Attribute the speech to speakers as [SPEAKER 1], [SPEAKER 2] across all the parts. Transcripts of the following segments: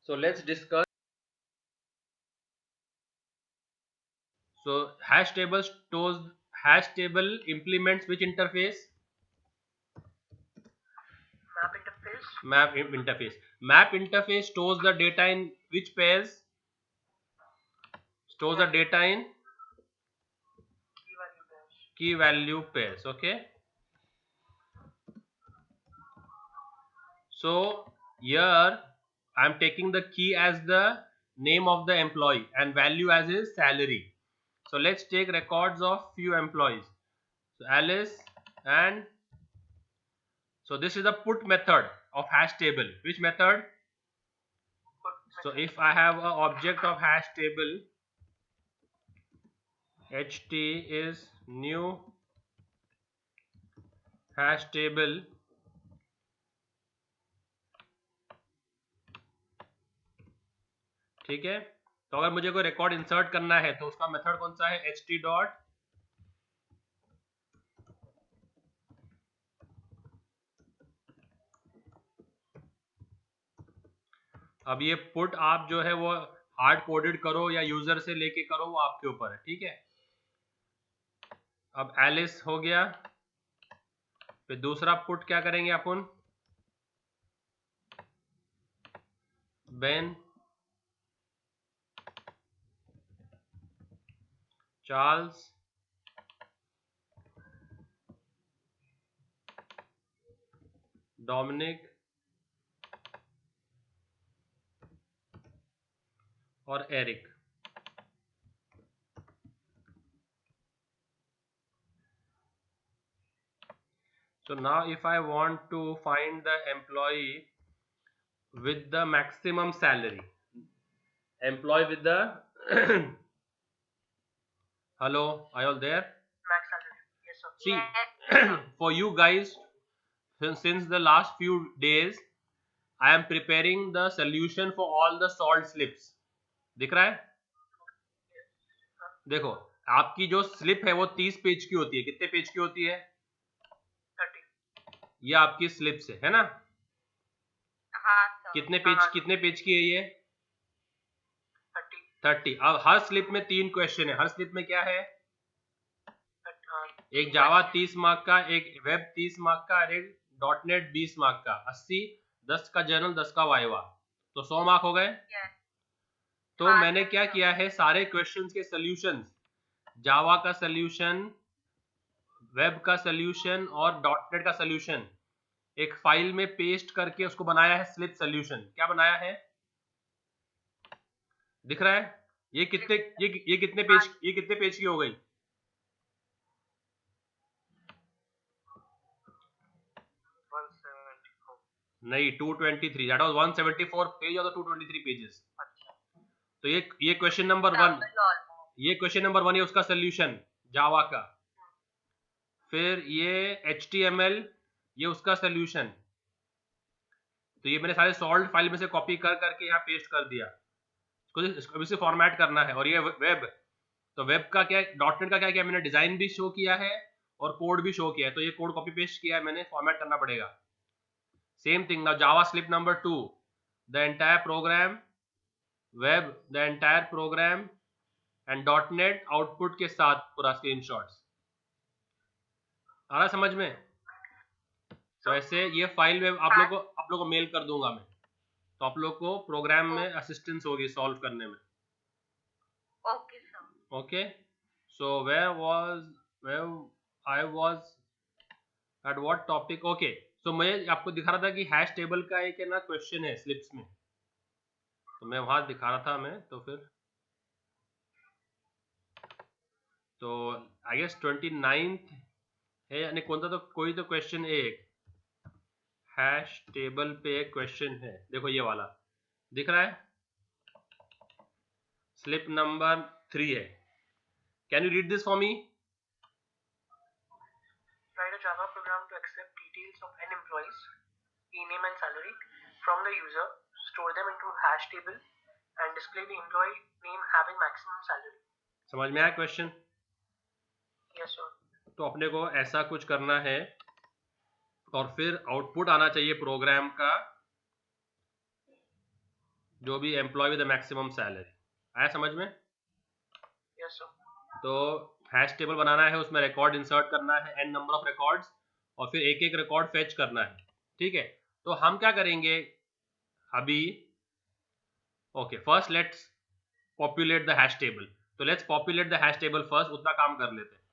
[SPEAKER 1] So let's discuss. So hash table implements which interface? Map interface stores the data in which pairs? Stores the data in key value pairs. Okay. So here I am taking the key as the name of the employee and value as his salary. So let's take records of few employees. So Alice, and so this is the put method of hash table. Which method? So if I have an object of hash table, ht is new hash table, ठीक है। तो अगर मुझे कोई record insert करना है तो उसका मेथड कौन सा है? ht डॉट अब ये पुट आप जो है वो हार्ड कोडेड करो या यूजर से लेके करो, वो आपके ऊपर है, ठीक है। अब एलिस हो गया, फिर दूसरा पुट क्या करेंगे अपन? बेन, चार्ल्स, डोमिनिक और Eric. So now if I want to find the employee with the maximum salary, employee with the hello, are you all there?
[SPEAKER 2] Max salary. Yes, sir.
[SPEAKER 1] See,
[SPEAKER 2] Yes.
[SPEAKER 1] for you guys, since the last few days I am preparing the solution for all the solved slips. दिख रहा है? देखो, आपकी जो slip है वो 30 page की होती है। कितने पेज की होती है?
[SPEAKER 2] 30।
[SPEAKER 1] ये आपकी स्लिप है ना?
[SPEAKER 2] हाँ सर।
[SPEAKER 1] कितने पेज की है ये? 30। अब हर स्लिप में 3 क्वेश्चन है। हर स्लिप में क्या है? एक जावा 30 मार्क का, एक वेब 30 मार्क का और एक डॉटनेट 20 मार्क का। 80, 10 का जनरल, 10 का वाइवा, तो 100 मार्क हो गए। तो मैंने क्या किया है, सारे क्वेश्चंस के सॉल्यूशंस, जावा का सॉल्यूशन, वेब का सॉल्यूशन और डॉटनेट का सॉल्यूशन एक फाइल में पेस्ट करके उसको बनाया है स्लिप सॉल्यूशन। क्या बनाया है? दिख रहा है? ये कितने पेज की हो गई? नहीं, 223। दैट वाज 174 पेज और 223 पेजेस। तो ये क्वेश्चन नंबर 1, ये क्वेश्चन नंबर 1 है उसका सॉल्यूशन जावा का। फिर ये HTML, ये उसका सॉल्यूशन। तो ये मैंने सारे सॉल्व फाइल में से कॉपी कर करके यहाँ पेस्ट कर दिया। इसको इसे फॉर्मेट करना है। और ये वेब, तो वेब का क्या, डॉटनेट का क्या किया मैंने, डिजाइन भी शो किया है और कोड भी शो किया है। तो ये कोड कॉपी पेस्ट किया है मैंने, फॉर्मेट करना पड़ेगा। Same thing now Java slip number 2, the entire program, web the entire program and dotnet output के साथ पूरा स्क्रीनशॉट्स। आ रहा समझ में? तो ऐसे ये फाइल में आप लोग को मेल कर दूंगा मैं, तो आप लोग को प्रोग्राम में असिस्टेंस होगी सॉल्व करने में।
[SPEAKER 2] Okay sir.
[SPEAKER 1] Okay, so where I was at what topic? Okay, so मैं आपको दिखा रहा था कि हैश टेबल का एक है ना क्वेश्चन है स्लिप्स में, तो मैं वहां दिखा रहा था मैं। तो फिर तो आई गेस 29th है, यानी कौन सा, तो कोई तो क्वेश्चन है एक हैश टेबल पे एक क्वेश्चन है। देखो ये वाला दिख रहा है, स्लिप नंबर 3 है। Can you read this for me?
[SPEAKER 2] Write a Java program to accept details of n employees, e-name and salary from the user, store them into hash table and display the employee name having maximum salary.
[SPEAKER 1] समझ में आया question?
[SPEAKER 2] Yes sir.
[SPEAKER 1] तो अपने को ऐसा कुछ करना है और फिर आउटपुट आना चाहिए प्रोग्राम का जो भी एम्प्लॉय विद मैक्सिमम सैलरी। आया समझ में?
[SPEAKER 2] Yes, sir.
[SPEAKER 1] तो हैश टेबल बनाना है, उसमें रिकॉर्ड इंसर्ट करना है, n नंबर ऑफ रिकॉर्ड्स, और फिर एक एक रिकॉर्ड फेच करना है। ठीक है, तो हम क्या करेंगे अभी, okay first let's populate the hash table. तो let's populate the hash table first, उतना काम कर लेते हैं।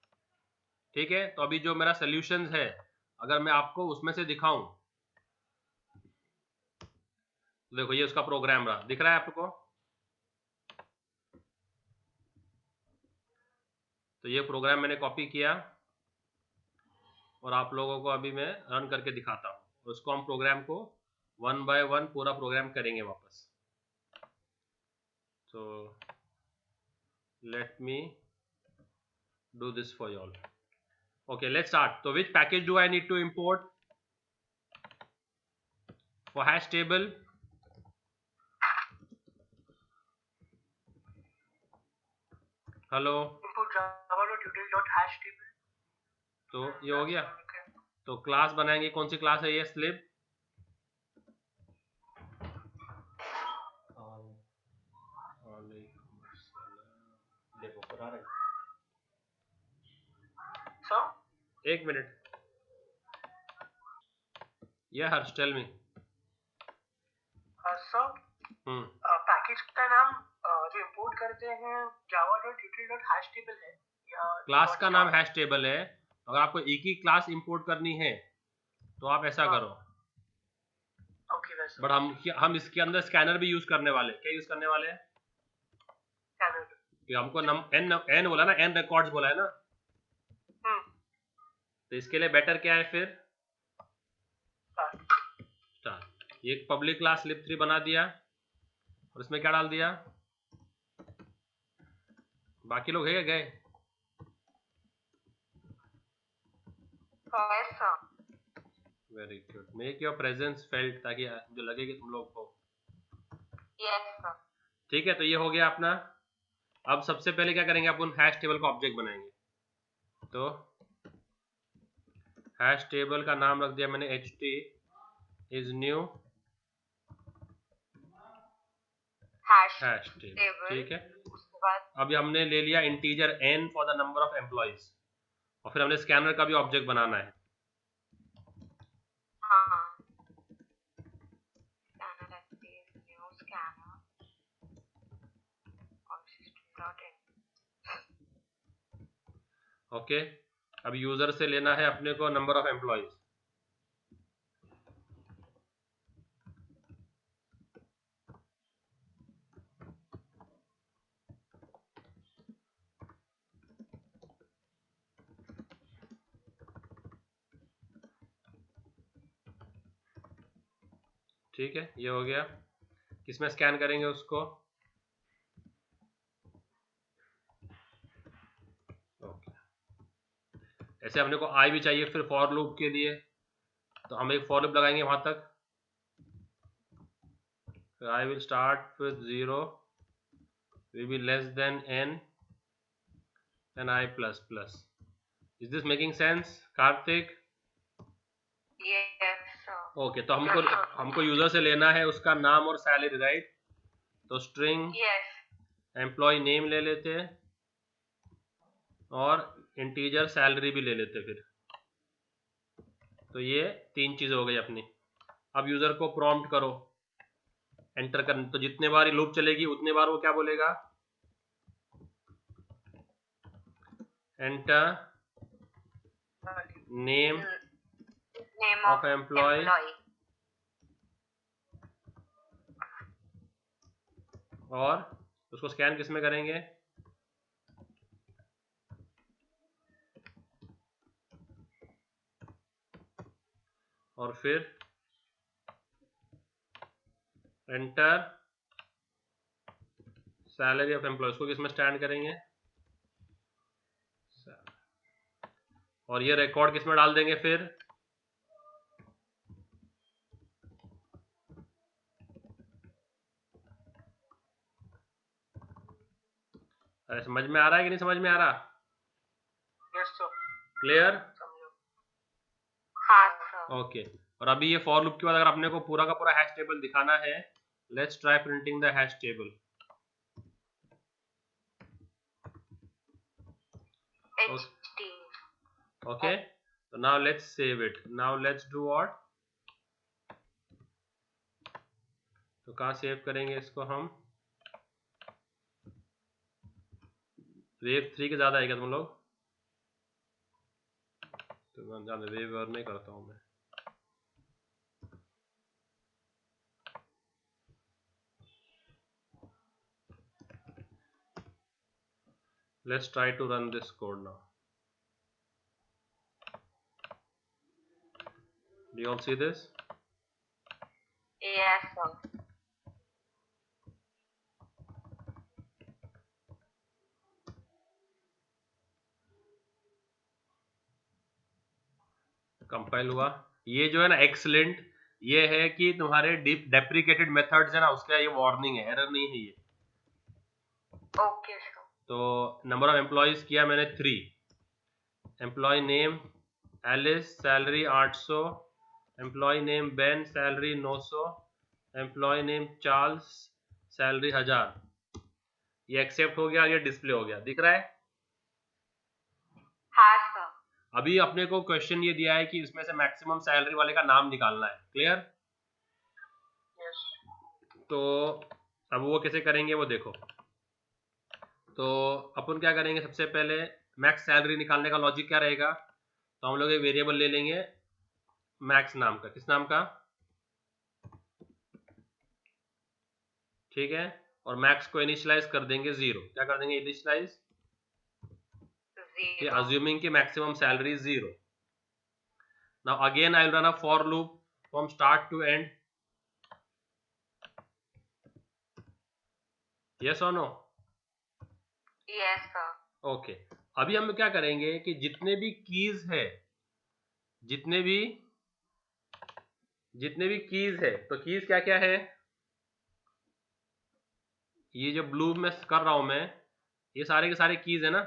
[SPEAKER 1] ठीक है, तो अभी जो मेरा सोल्यूशन है, अगर मैं आपको उसमें से दिखाऊं, तो देखो ये उसका प्रोग्राम रहा, दिख रहा है आपको? तो ये प्रोग्राम मैंने कॉपी किया और आप लोगों को अभी मैं रन करके दिखाता हूँ। उसको हम प्रोग्राम को 1 by 1 पूरा प्रोग्राम करेंगे वापस। तो let me do this for you all. Okay let's start. तो which package do I need to import for hash table? Hello,
[SPEAKER 2] Input java.util.hash table.
[SPEAKER 1] तो ये हो गया। तो क्लास बनाएंगे, कौन सी क्लास है ये? स्लिप।
[SPEAKER 2] So,
[SPEAKER 1] एक मिनट, ये हर्ष टेल मी।
[SPEAKER 2] so पैकेज का नाम जो इंपोर्ट करते हैं java.util.hash table है या
[SPEAKER 1] क्लास का नाम हैश टेबल है। अगर आपको एक ही क्लास इंपोर्ट करनी है तो आप ऐसा करो।
[SPEAKER 2] ओके वैसे,
[SPEAKER 1] बट हम इसके अंदर स्कैनर भी यूज करने वाले। क्या यूज करने वाले हैं?
[SPEAKER 2] स्कैनर।
[SPEAKER 1] कि हमको एन बोला ना, एन रिकॉर्ड्स बोला है ना, तो इसके लिए बेटर क्या है फिर? स्टार। एक पब्लिक क्लास lib3 बना दिया और इसमें क्या डाल दिया? बाकी लोग है गए? Very good, make your presence felt, ताकि जो लगे कि तुम लोग हो। ठीक है, तो ये हो गया अपना। अब सबसे पहले क्या करेंगे, अपन हैश टेबल का ऑब्जेक्ट बनाएंगे। तो हैश टेबल का नाम रख दिया मैंने ht is new hash table. ठीक है, अभी हमने ले लिया integer n for the number of employees, और फिर हमने स्कैनर का भी ऑब्जेक्ट बनाना है। ओके, अब यूजर से लेना है अपने को नंबर ऑफ एम्प्लॉइज। ठीक है, ये हो गया। किसमें स्कैन करेंगे उसको? ओके, ऐसे अपने को आई भी चाहिए फिर फॉर लूप के लिए, तो हम एक फॉर लूप लगाएंगे वहां तक। I will start with 0 will be less than n and I plus plus. Is this making sense, Karthik?
[SPEAKER 2] Yes, sir.
[SPEAKER 1] Okay, तो हमको यूजर से लेना है उसका नाम और सैलरी, राइट? तो स्ट्रिंग एम्प्लॉय नेम ले लेते हैं और इंटीजर सैलरी भी ले लेते फिर। तो ये तीन चीजें हो गई अपनी। अब यूजर को प्रॉम्प्ट करो एंटर करने, तो जितने बार ये लूप चलेगी उतने बार वो क्या बोलेगा? एंटर नेम ऑफ एम्प्लॉय और उसको स्कैन किस में करेंगे? और फिर एंटर सैलरी ऑफ एम्प्लॉय, उसको किस में स्टैंड करेंगे? और ये रिकॉर्ड किस में डाल देंगे फिर? अरे समझ में आ रहा है कि नहीं समझ में आ रहा?
[SPEAKER 2] Yes, sir.
[SPEAKER 1] क्लियर?
[SPEAKER 2] हाँ सर।
[SPEAKER 1] ओके, और अभी ये फॉर लूप के बाद अगर अपने को पूरा का पूरा हैश टेबल दिखाना है, Let's try printing the hash table.
[SPEAKER 3] HT.
[SPEAKER 1] Okay, so now let's save it. Now let's do what? तो कहाँ सेव करेंगे इसको हम? वेव 3 के ज़्यादा है क्या तुम लोग? तो मैं ज़्यादा वेव और नहीं करता हूँ मैं. Let's try to run this code now. Do you all see this?
[SPEAKER 3] Yes, sir.
[SPEAKER 1] Compile हुआ. ये जो है ना एक्सलेंट, ये है कि तुम्हारे डेप्रिकेटेड मेथड्स है ना, उसका ये वार्निंग है, एरर नहीं है ये.
[SPEAKER 3] Okay, sir.
[SPEAKER 1] तो नंबर ऑफ एम्प्लॉइज किया मैंने 3. Employ name Alice, salary 800. Employ name Ben, salary 900. Employ name Charles, salary 1000. ये एक्सेप्ट हो गया, ये डिस्प्ले हो गया, दिख रहा है.
[SPEAKER 3] हाँ सर.
[SPEAKER 1] अभी अपने को क्वेश्चन ये दिया है कि इसमें से मैक्सिमम सैलरी वाले का नाम निकालना है. क्लियर?
[SPEAKER 2] Yes.
[SPEAKER 1] तो अब वो कैसे करेंगे वो देखो. तो अपन क्या करेंगे, सबसे पहले मैक्स सैलरी निकालने का लॉजिक क्या रहेगा. तो हम लोग एक वेरिएबल ले लेंगे मैक्स नाम का. किस नाम का? ठीक है. और मैक्स को इनिशियलाइज कर देंगे 0. क्या कर देंगे इनिशियलाइज? assuming कि maximum salary is 0. Now again I will run a for loop from start to end. Yes or no?
[SPEAKER 3] Yes, sir.
[SPEAKER 1] Okay. अभी हम क्या करेंगे कि जितने भी कीज है, जितने भी कीज है, तो कीज क्या क्या है? ये जो ब्लू में कर रहा हूं मैं, ये सारे के सारे कीज है ना.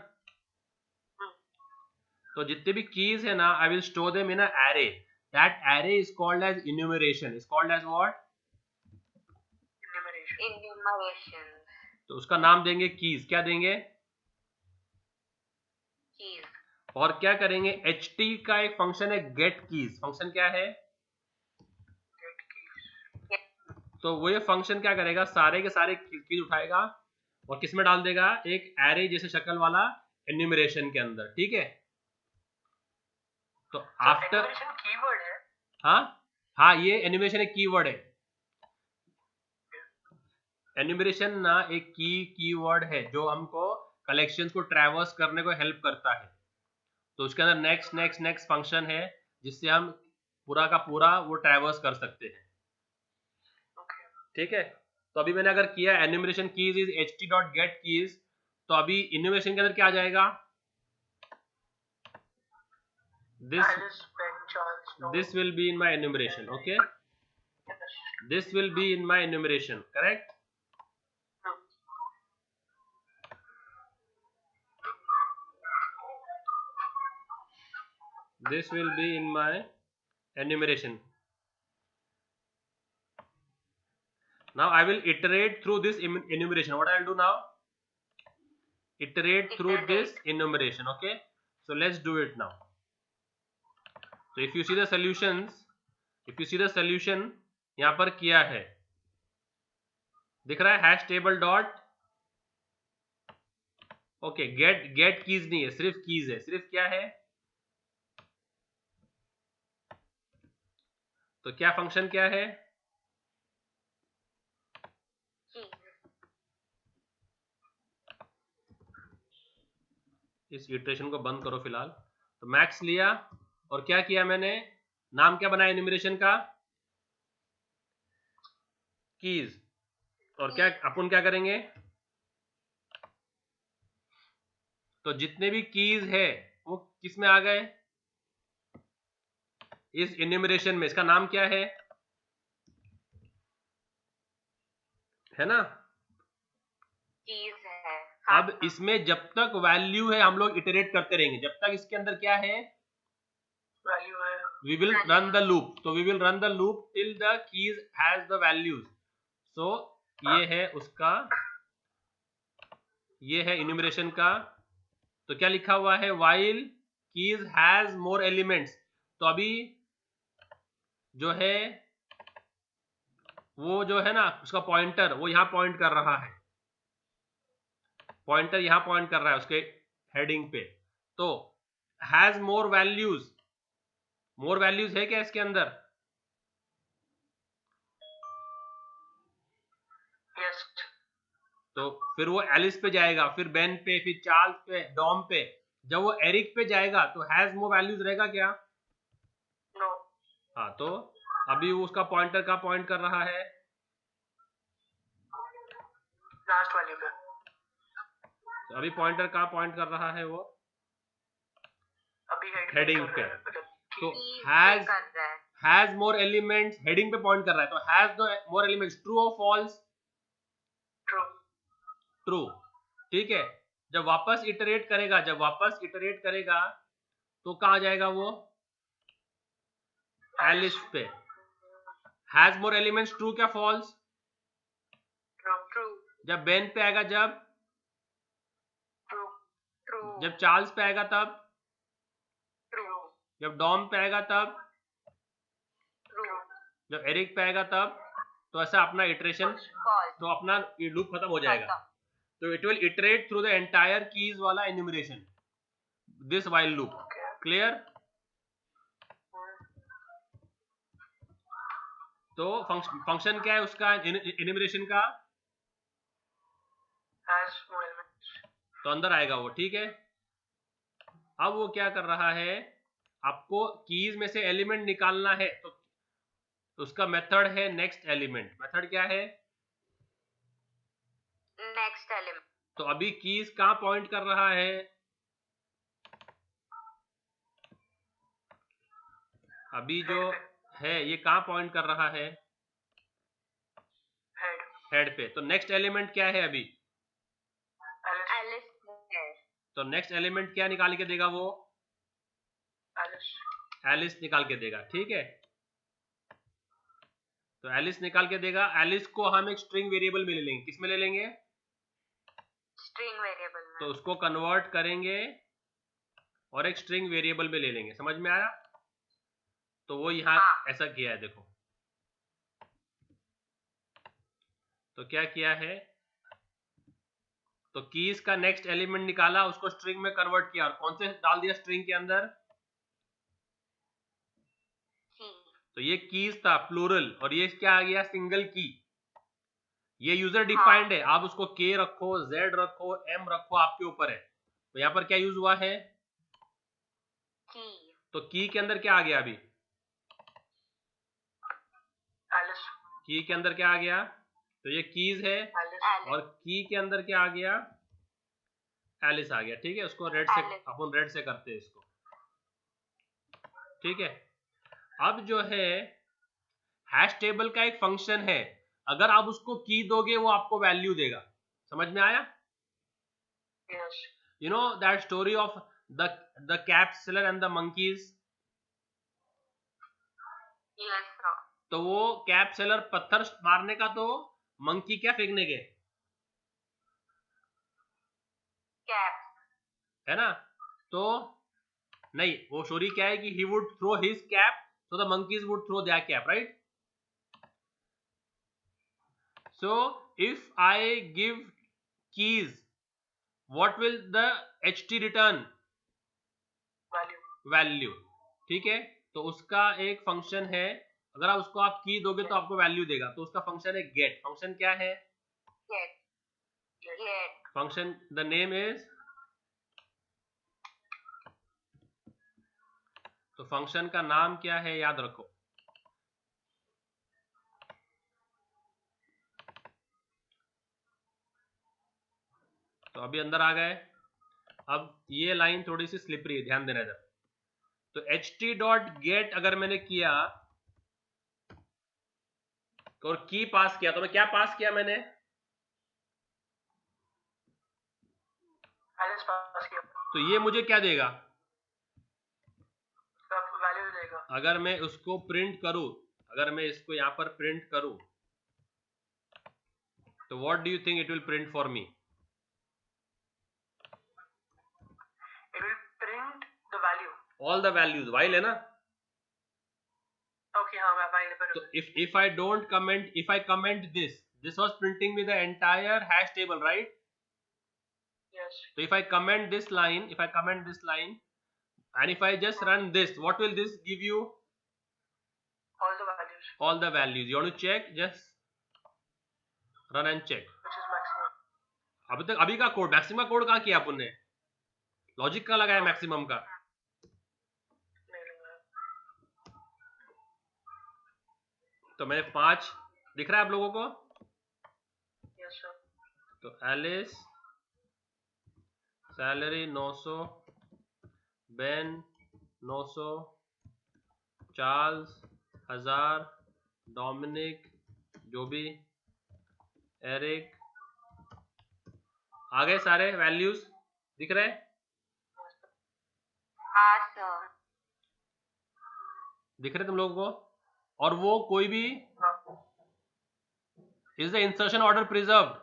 [SPEAKER 1] तो जितने भी कीज है ना, I will store them in a array. That array is called as enumeration. Is called as what?
[SPEAKER 3] Enumeration.
[SPEAKER 1] तो उसका नाम देंगे कीज. क्या देंगे?
[SPEAKER 3] Keys.
[SPEAKER 1] और क्या करेंगे, ht का एक फंक्शन है गेट कीज. फंक्शन क्या है?
[SPEAKER 2] Get keys.
[SPEAKER 1] तो वो ये फंक्शन क्या करेगा, सारे के सारे कीज उठाएगा और किस में डाल देगा, एक एरे जैसे शक्ल वाला एन्यूमरेशन के अंदर. ठीक है. तो आफ्टर
[SPEAKER 2] Enumeration keyword है.
[SPEAKER 1] हाँ ये एनिमेशन एक कीवर्ड है. एन्यूमरेशन ना एक कीवर्ड है जो हमको कलेक्शंस को ट्रैवर्स करने को हेल्प करता है. तो उसके अंदर नेक्स्ट नेक्स्ट नेक्स्ट फंक्शन है जिससे हम पूरा का पूरा वो ट्रैवर्स कर सकते हैं.
[SPEAKER 2] Okay.
[SPEAKER 1] ठीक है. तो अभी मैंने अगर किया enumeration keys is ht.get keys, तो अभी इन्यूमरेशन के अंदर क्या आ जाएगा?
[SPEAKER 2] Alice, Ben, Charles. No.
[SPEAKER 1] This will be in my enumeration. Okay,
[SPEAKER 2] Yes.
[SPEAKER 1] this will be in my enumeration. Correct? This will be in my enumeration. Now I will iterate through this enumeration. What I will do now? Iterate through this enumeration. Okay, so let's do it now. So if you see the solutions, यहाँ पर किया है, दिख रहा है hash table dot. Okay, get keys नहीं है, सिर्फ कीज है. सिर्फ क्या है? तो क्या फंक्शन क्या है? इस इटरेशन को बंद करो फिलहाल. तो मैक्स लिया और क्या किया मैंने, नाम क्या बनाया एन्यूमरेशन का? कीज. और क्या अपन क्या करेंगे, तो जितने भी कीज है वो किस में आ गए, इस एन्यूमरेशन में. इसका नाम क्या है ना?
[SPEAKER 3] Keys है.
[SPEAKER 1] अब इसमें जब तक वैल्यू है हम लोग इटरेट करते रहेंगे. जब तक इसके अंदर क्या है,
[SPEAKER 2] Value है.
[SPEAKER 1] we will run the loop. So we will run the loop till the keys has the values. सो ये है उसका, ये है इन्यूमरेशन का। तो क्या लिखा हुआ है, while keys has more elements। तो अभी जो है वो जो है ना उसका पॉइंटर वो यहाँ पॉइंट कर रहा है, पॉइंटर यहाँ पॉइंट कर रहा है उसके हेडिंग पे। तो has more values, more values है क्या इसके अंदर?
[SPEAKER 2] Yes.
[SPEAKER 1] तो फिर वो एलिस पे जाएगा, फिर बेन पे, फिर चार्ल्स पे, डॉम पे। जब वो एरिक पे जाएगा तो हैज मोर वैल्यूज रहेगा क्या?
[SPEAKER 2] No.
[SPEAKER 1] हाँ, तो अभी वो उसका पॉइंटर का पॉइंट कर रहा है
[SPEAKER 2] Last value पे.
[SPEAKER 1] तो अभी पॉइंटर कहाँ पॉइंट कर रहा है वो?
[SPEAKER 2] अभी
[SPEAKER 1] हेडिंग पे। तो
[SPEAKER 3] keys पे
[SPEAKER 1] हैज
[SPEAKER 3] कर रहा है।
[SPEAKER 1] हैज मोर एलिमेंट्स, हेडिंग पे पॉइंट कर रहा है। तो हैज मोर एलिमेंट्स, ट्रू और फॉल्स?
[SPEAKER 2] True.
[SPEAKER 1] ट्रू। ठीक है, जब वापस इटरेट करेगा, जब वापस इटरेट करेगा तो कहाँ जाएगा वो? एलिस पे। हैज मोर एलिमेंट्स, ट्रू क्या फॉल्स?
[SPEAKER 2] True. True.
[SPEAKER 1] जब बेन पे आएगा, जब
[SPEAKER 2] True.
[SPEAKER 3] True.
[SPEAKER 1] जब चार्ल्स पे आएगा तब,
[SPEAKER 2] True.
[SPEAKER 1] जब डॉम पे आएगा तब,
[SPEAKER 2] True.
[SPEAKER 1] जब एरिक पे आएगा तब। तो ऐसा अपना इटरेशन,
[SPEAKER 3] False.
[SPEAKER 1] तो अपना ये लूप खत्म हो जाएगा।
[SPEAKER 3] खत्म।
[SPEAKER 1] तो it will iterate through the entire keys वाला enumeration, this while loop.
[SPEAKER 2] Okay.
[SPEAKER 1] Clear? तो फंक्शन क्या है उसका एन्यूमरेशन का?
[SPEAKER 2] Has more elements.
[SPEAKER 1] तो अंदर आएगा वो, ठीक है। अब वो क्या कर रहा है, आपको कीज में से एलिमेंट निकालना है। तो उसका मेथड है नेक्स्ट एलिमेंट। मेथड क्या है?
[SPEAKER 3] Next element.
[SPEAKER 1] तो अभी कीज कहाँ पॉइंट कर रहा है? अभी जो है ये कहाँ पॉइंट कर रहा है?
[SPEAKER 2] Head.
[SPEAKER 1] हेड पे। तो नेक्स्ट एलिमेंट क्या है अभी?
[SPEAKER 2] Alice.
[SPEAKER 3] Alice है।
[SPEAKER 1] तो नेक्स्ट एलिमेंट क्या निकाल के देगा वो?
[SPEAKER 2] Alice.
[SPEAKER 1] एलिस निकाल के देगा, ठीक है। तो एलिस निकाल के देगा। एलिस को हम एक स्ट्रिंग वेरिएबल में ले लेंगे। किस में ले लेंगे?
[SPEAKER 3] String variable में।
[SPEAKER 1] तो उसको कन्वर्ट करेंगे और एक स्ट्रिंग वेरिएबल में ले लेंगे। समझ में आया? तो वो यहाँ
[SPEAKER 3] हाँ।
[SPEAKER 1] ऐसा किया है, देखो। तो क्या किया है, तो कीज का नेक्स्ट एलिमेंट निकाला, उसको स्ट्रिंग में कन्वर्ट किया और कौन से डाल दिया स्ट्रिंग के अंदर?
[SPEAKER 3] Key.
[SPEAKER 1] तो ये कीज था प्लूरल और ये क्या आ गया? सिंगल की। ये यूजर डिफाइंड है, आप उसको के रखो, जेड रखो, एम रखो, आपके ऊपर है। तो यहाँ पर क्या यूज हुआ है?
[SPEAKER 3] Key.
[SPEAKER 1] तो की के अंदर क्या आ गया अभी?
[SPEAKER 2] Alice.
[SPEAKER 1] की के अंदर क्या आ गया? तो ये कीज है
[SPEAKER 2] Alice.
[SPEAKER 3] Alice.
[SPEAKER 1] और की के अंदर क्या आ गया? एलिस आ गया, ठीक है। उसको रेड से,
[SPEAKER 3] Alice.
[SPEAKER 1] अपन रेड से करते हैं इसको, ठीक है। अब जो है हैश टेबल का एक फंक्शन है, अगर आप उसको की दोगे वो आपको वैल्यू देगा। समझ में आया?
[SPEAKER 2] Yes.
[SPEAKER 1] You know that story of the cap seller and the monkeys.
[SPEAKER 3] Yes sir.
[SPEAKER 1] तो वो कैप सेलर पत्थर मारने का, तो मंकी क्या फेंकने गए,
[SPEAKER 3] Cap.
[SPEAKER 1] है ना? तो नहीं, वो स्टोरी क्या है कि he would throw his cap so the monkeys would throw their cap, right? So if I give keys, what will the HT return?
[SPEAKER 2] Value.
[SPEAKER 1] Value, ठीक है। तो उसका एक फंक्शन है, अगर आप उसको आप की दोगे तो आपको वैल्यू देगा। तो उसका फंक्शन है गेट। फंक्शन क्या है?
[SPEAKER 3] Get. Get.
[SPEAKER 1] Function the name is, तो फंक्शन का नाम क्या है याद रखो। तो अभी अंदर आ गए। अब ये लाइन थोड़ी सी स्लिपरी है, ध्यान देना इधर। तो ht.get अगर मैंने किया और की पास किया, तो मैं क्या पास किया मैंने?
[SPEAKER 2] Alice पास किया.
[SPEAKER 1] तो ये मुझे क्या देगा?
[SPEAKER 2] तब value देगा.
[SPEAKER 1] अगर मैं उसको प्रिंट करूं, अगर मैं इसको यहां पर प्रिंट करूं, तो what do you think it will print for me?
[SPEAKER 2] It will print the value.
[SPEAKER 1] All the values, while है ना?
[SPEAKER 2] Okay, हाँ, while पर.
[SPEAKER 1] So if I don't comment, if I comment this was printing me the entire hash table, right?
[SPEAKER 2] Yes.
[SPEAKER 1] So if I comment this line, and if I just run this, what will this give you?
[SPEAKER 2] All the values.
[SPEAKER 1] All the values. You want to check? Just run and check.
[SPEAKER 2] Which is maximum.
[SPEAKER 1] अभी का code, maximum code कहाँ किया अपन ने? Logic का लगाया maximum का?
[SPEAKER 2] नहीं लगाया.
[SPEAKER 1] तो मैंने 5 दिख रहा है आप लोगों को?
[SPEAKER 2] Yes sir.
[SPEAKER 1] तो Alice salary 900, Ben 900, Charles 1000, Dominic, जो भी, एरिक, आ गए सारे वैल्यूज दिख रहे हैं?
[SPEAKER 3] हाँ सर.
[SPEAKER 1] दिख रहे तुम लोगों को? और वो कोई भी is the insertion order preserved?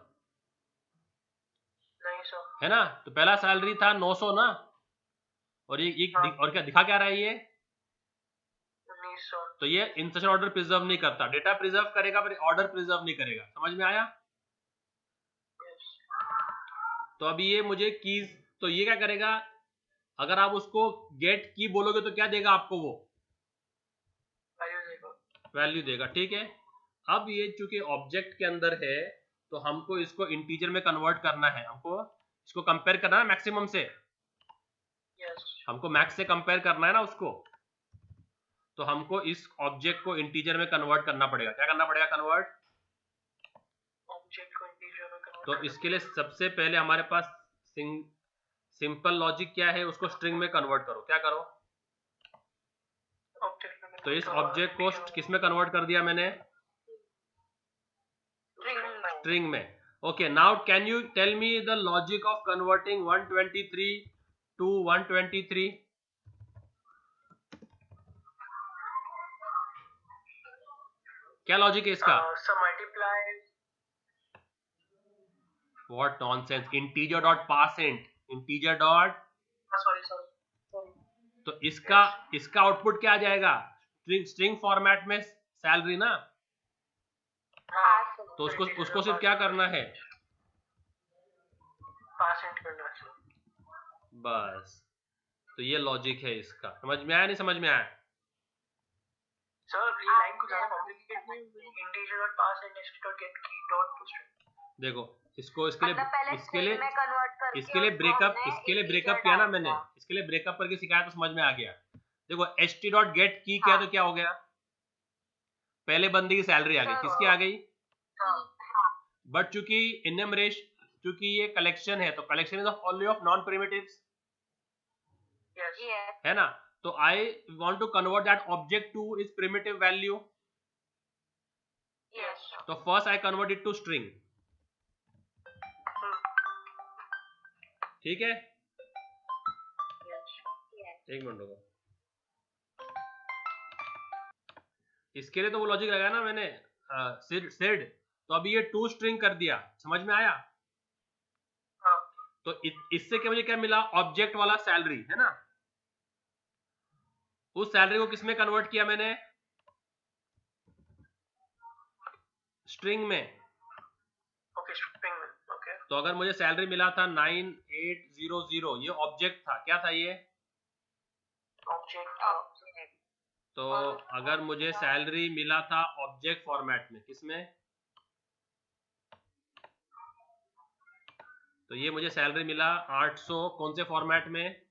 [SPEAKER 2] नहीं सर.
[SPEAKER 1] है ना? तो पहला सैलरी था 900 ना, और ये और क्या रहा है ये?
[SPEAKER 2] 1900.
[SPEAKER 1] तो ये इंसर्शन ऑर्डर प्रिजर्व नहीं करता, डेटा प्रिजर्व करेगा पर ऑर्डर प्रिजर्व नहीं करेगा. समझ में आया?
[SPEAKER 2] Yes.
[SPEAKER 1] तो अभी ये मुझे कीज, तो ये क्या करेगा? अगर आप उसको गेट की बोलोगे तो क्या देगा आपको? वो वैल्यू देगा. ठीक है. अब ये चूंकि ऑब्जेक्ट के अंदर है तो हमको इसको इंटीजर में कन्वर्ट करना है. हमको इसको कंपेयर करना है मैक्सिमम से.
[SPEAKER 2] Yes.
[SPEAKER 1] हमको मैक्स से कंपेयर करना है ना उसको. तो हमको इस ऑब्जेक्ट को इंटीजर में कन्वर्ट करना पड़ेगा. क्या करना पड़ेगा? कन्वर्ट.
[SPEAKER 2] ऑब्जेक्ट को इंटीजर में कन्वर्ट.
[SPEAKER 1] तो इसके लिए सबसे पहले हमारे पास सिंपल लॉजिक क्या है? उसको स्ट्रिंग में कन्वर्ट करो. क्या करो? तो इस ऑब्जेक्ट को किस में कन्वर्ट कर दिया मैंने? स्ट्रिंग में. Okay, now can you tell me the logic of converting 123 to 123? क्या लॉजिक है इसका?
[SPEAKER 2] Multiply.
[SPEAKER 1] What nonsense. Integer dot parseInt, integer dot.
[SPEAKER 2] Sorry.
[SPEAKER 1] तो इसका आउटपुट क्या आ जाएगा? स्ट्रिंग फॉर्मेट में सैलरी ना.
[SPEAKER 3] हाँ सर.
[SPEAKER 1] तो उसको सिर्फ क्या करना है?
[SPEAKER 2] पासइंट करना है
[SPEAKER 1] बस. तो ये लॉजिक है इसका. समझ में आया? नहीं समझ में आया?
[SPEAKER 2] सर ये लाइन को ज्यादा कॉम्प्लिकेटेड नहीं. इंटीजर डॉट पासइंट डॉट गेट की डॉट टू स्ट्रिंग.
[SPEAKER 1] देखो इसको इसके लिए ब्रेकअप किया ना मैंने. इसके लिए ब्रेकअप करके सिखाया तो समझ में आ गया. देखो ht डॉट गेट की किया तो क्या हो गया? पहले बंदे की सैलरी आ गई. किसकी आ गई? बट चूंकि ये कलेक्शन है तो collection is only of non primitives. है ना? तो I want to convert that object to is primitive value. तो first I convert it to string. ठीक है. एक मिनट रुको. इसके लिए तो वो लॉजिक लगाया ना मैंने सेड. तो अभी ये टू स्ट्रिंग कर दिया. समझ में आया? तो इससे क्या मुझे क्या मिला? ऑब्जेक्ट वाला सैलरी है ना. उस सैलरी को किसमें कन्वर्ट किया मैंने? स्ट्रिंग में.
[SPEAKER 2] ओके, स्ट्रिंग में. ओके.
[SPEAKER 1] तो अगर मुझे सैलरी मिला था 9800, ये ऑब्जेक्ट था. क्या था ये?
[SPEAKER 2] ऑब्जेक्ट.
[SPEAKER 1] तो अगर मुझे सैलरी मिला था ऑब्जेक्ट फॉर्मेट में, किसमें? तो ये मुझे सैलरी मिला 800 कौन से फॉर्मेट में?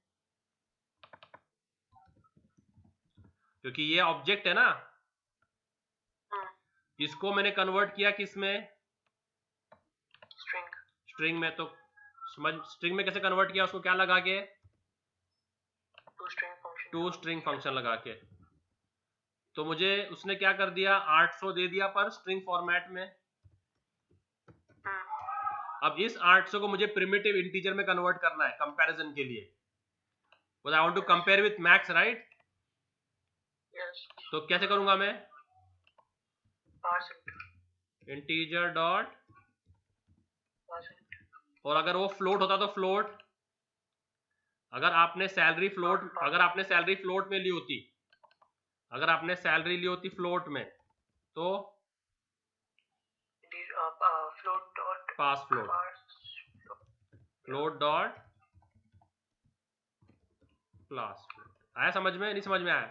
[SPEAKER 1] क्योंकि ये ऑब्जेक्ट है ना. इसको मैंने कन्वर्ट किया किसमें? स्ट्रिंग में. तो समझ स्ट्रिंग में कैसे कन्वर्ट किया? उसको क्या लगा के? टू स्ट्रिंग फंक्शन लगा के. तो मुझे उसने क्या कर दिया? 800 दे दिया पर स्ट्रिंग फॉर्मेट में. अब इस 800 को मुझे प्रिमिटिव इंटीजर में कन्वर्ट करना है कंपैरिजन के लिए. But I want to compare with max, right? तो कैसे करूंगा मैं? इंटीजर डॉट और अगर वो फ्लोट होता तो फ्लोट, अगर आपने सैलरी फ्लोट में ली होती, अगर आपने सैलरी ली होती फ्लोट में तो
[SPEAKER 2] float dot
[SPEAKER 1] parse float, float dot class float. आया समझ में? नहीं समझ में आया?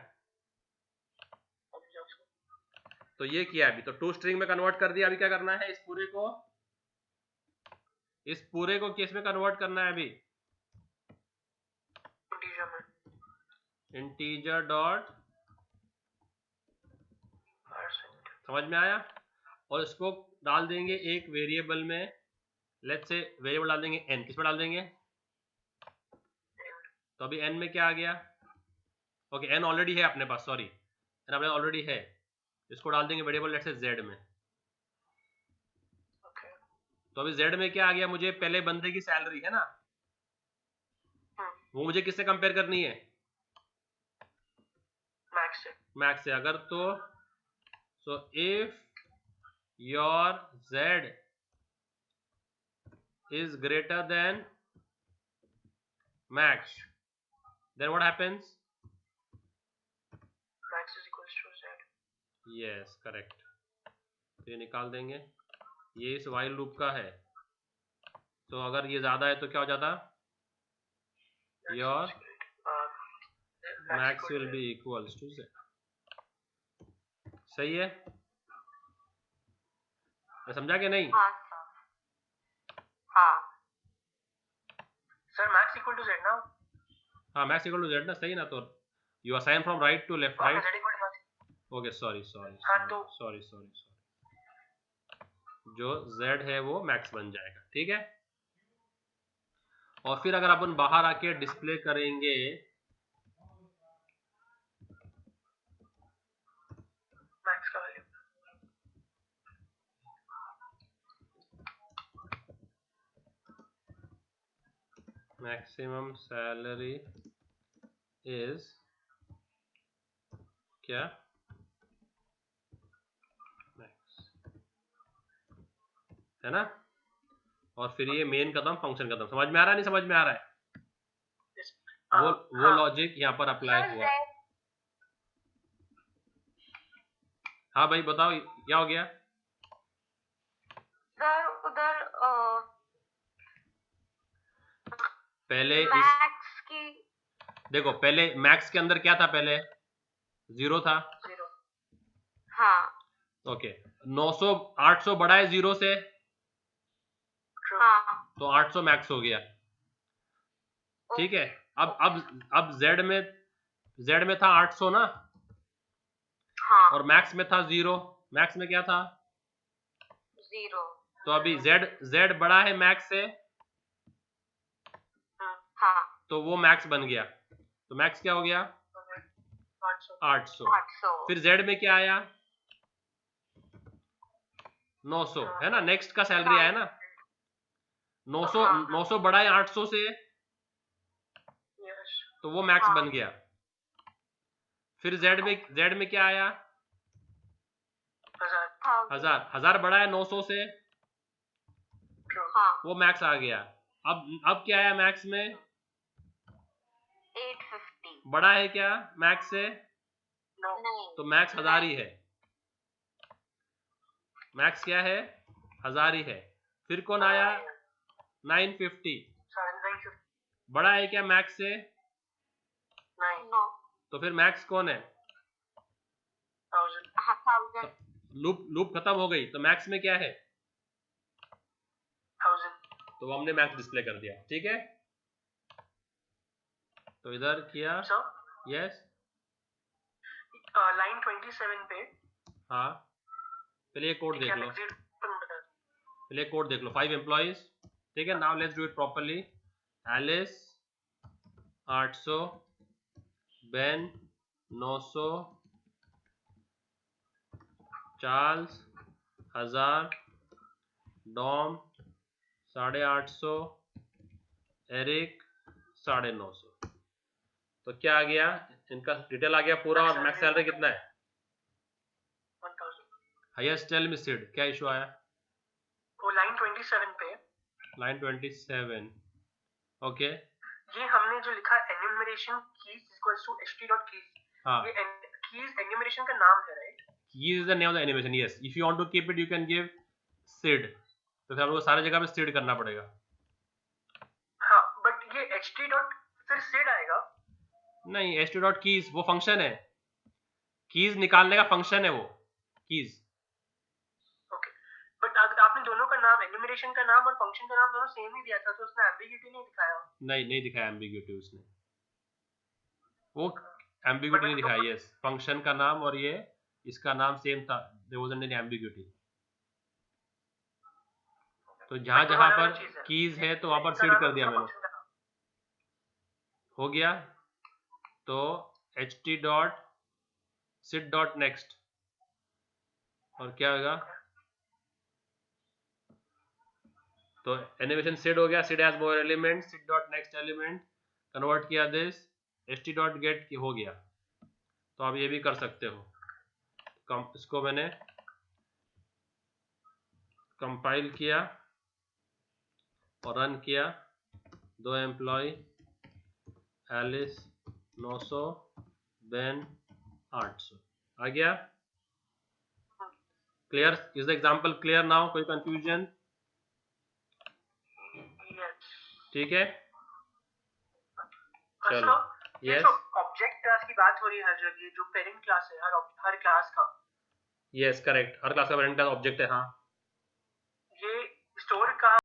[SPEAKER 1] तो ये किया अभी, तो टू स्ट्रिंग में कन्वर्ट कर दिया। अभी क्या करना है, इस पूरे को किस में कन्वर्ट करना है अभी? इंटीजर डॉट, समझ में आया? और इसको डाल देंगे एक वेरिएबल में, लेट्स से वेरिएबल डाल देंगे n। किस में डाल देंगे? तो अभी n में क्या आ गया? ओके, n ऑलरेडी है अपने पास, सॉरी, n अपने ऑलरेडी है। इसको डाल देंगे वेरिएबल लेट्स से z में। तो अभी z में क्या आ गया? मुझे पहले बंदे की सैलरी है ना, वो मुझे किससे कंपेयर करनी है? मैक्स से। अगर तो so if your z is greater than max, then what happens?
[SPEAKER 2] Max is equals to z.
[SPEAKER 1] Yes, correct। तो ये निकाल देंगे, ये इस while लूप का है। तो अगर ये ज्यादा है तो क्या हो जाता? Your max will be equals to z। सही है? समझा कि नहीं?
[SPEAKER 3] हाँ सर, हाँ
[SPEAKER 2] sir max equal to z ना?
[SPEAKER 1] हाँ, max equal to z ना, सही ना? तो you assign from right to left, right?
[SPEAKER 2] z equal to max।
[SPEAKER 1] Okay, sorry,
[SPEAKER 2] हाँ, तो
[SPEAKER 1] जो z है वो मैक्स बन जाएगा, ठीक है? और फिर अगर अपन बाहर आके डिस्प्ले करेंगे,
[SPEAKER 2] मैक्स का वैल्यू,
[SPEAKER 1] मैक्सिमम सैलरी इज क्या? मैक्स, है ना? और फिर ये मेन खत्म, फंक्शन खत्म। समझ में आ रहा है? नहीं समझ में आ रहा है? वो लॉजिक यहाँ पर अप्लाई हुआ। हाँ भाई बताओ, क्या हो गया?
[SPEAKER 3] सर उधर
[SPEAKER 1] पहले
[SPEAKER 3] मैक्स की,
[SPEAKER 1] देखो, पहले मैक्स के अंदर क्या था? पहले 0 था।
[SPEAKER 3] हाँ
[SPEAKER 1] ओके, 900 800 बड़ा है 0 से,
[SPEAKER 3] हाँ
[SPEAKER 1] तो 800 मैक्स हो गया, ठीक है? अब z में था 800 ना,
[SPEAKER 3] हाँ,
[SPEAKER 1] और मैक्स में था 0। मैक्स में क्या था?
[SPEAKER 3] 0।
[SPEAKER 1] तो अभी z बड़ा है मैक्स से,
[SPEAKER 3] हाँ,
[SPEAKER 1] तो वो मैक्स बन गया। तो मैक्स क्या हो गया? 800।
[SPEAKER 3] 800।
[SPEAKER 1] फिर z में क्या आया? 900, है ना? नेक्स्ट का सैलरी आया ना, 900 बड़ा है 800 से, तो वो मैक्स बन गया। फिर z में क्या आया? 1000 बड़ा है 900 से,
[SPEAKER 3] हाँ,
[SPEAKER 1] वो मैक्स आ गया। अब क्या आया मैक्स में?
[SPEAKER 3] 850।
[SPEAKER 1] बड़ा है क्या मैक्स से?
[SPEAKER 3] नहीं,
[SPEAKER 1] तो मैक्स 1000 ही है। मैक्स क्या है? 1000 ही है। फिर कौन आया? 950। बड़ा है क्या मैक्स से?
[SPEAKER 3] नो,
[SPEAKER 1] तो फिर मैक्स कौन है?
[SPEAKER 3] 1000।
[SPEAKER 1] लूप खत्म हो गई, तो मैक्स में क्या है?
[SPEAKER 2] 1000।
[SPEAKER 1] तो हमने मैक्स डिस्प्ले कर दिया, ठीक है? तो इधर किया, यस।
[SPEAKER 2] लाइन 27 पे,
[SPEAKER 1] हाँ, पहले ये कोड देख लो, 5 एम्प्लॉइज, ठीक है? Now let's do it properly. Alice 800, Ben 900, Charles 1000, Dom 850, Eric 950। तो क्या आ गया? इनका डिटेल आ गया पूरा, और मैक्स सैलरी कितना है?
[SPEAKER 2] 1000।
[SPEAKER 1] हाईएस्ट टेल मी सिड, क्या इशू आया?
[SPEAKER 2] वो लाइन 27 पे
[SPEAKER 1] लाइन 27 ओके
[SPEAKER 2] ये हमने जो लिखा enumeration keys equals to ht.keys,
[SPEAKER 1] हाँ
[SPEAKER 2] ये कीज एन्यूमरेशन का नाम है, right?
[SPEAKER 1] keys is the name of the animation yes if you want to keep it you can give sid तो फिर हम लोग को सारे जगह पे sid करना पड़ेगा
[SPEAKER 2] हाँ, बट ये ht डॉट फिर sid आएगा।
[SPEAKER 1] नहीं ht.keys वो फंक्शन है keys निकालने का फंक्शन है वो keys
[SPEAKER 2] ओके, बट अगर आपने दोनों का नाम एन्यूमरेशन का नाम और फंक्शन का नाम दोनों सेम ही दिया था तो उसने एम्बिग्यूटी नहीं दिखाया।
[SPEAKER 1] नहीं दिखाया एम्बिग्यूटी उसने वो एम्बिग्यूटी नहीं दिखाई यस फंक्शन का नाम और ये इसका नाम सेम था देयर वाजंट एनी एम्बिग्यूटी तो जहां जहां पर कीज है तो वहां पर सीड कर दिया मैंने हो गया तो ht.sid.next और क्या होगा तो एनिमेशन सिड हो गया sid has more element sid.next element convert किया दिस ht.get हो गया तो आप ये भी कर सकते हो इसको मैंने कंपाइल किया और रन किया 2 एम्प्लॉय एलिस 900 बेन 800 आ गया clear is the example clear now कोई कंफ्यूजन ठीक है चलो
[SPEAKER 2] यस ऑब्जेक्ट क्लास की बात हो रही है हर जगह जो पेरेंट क्लास है हर क्लास का
[SPEAKER 1] यस करेक्ट हर क्लास का पेरेंट क्लास ऑब्जेक्ट है हाँ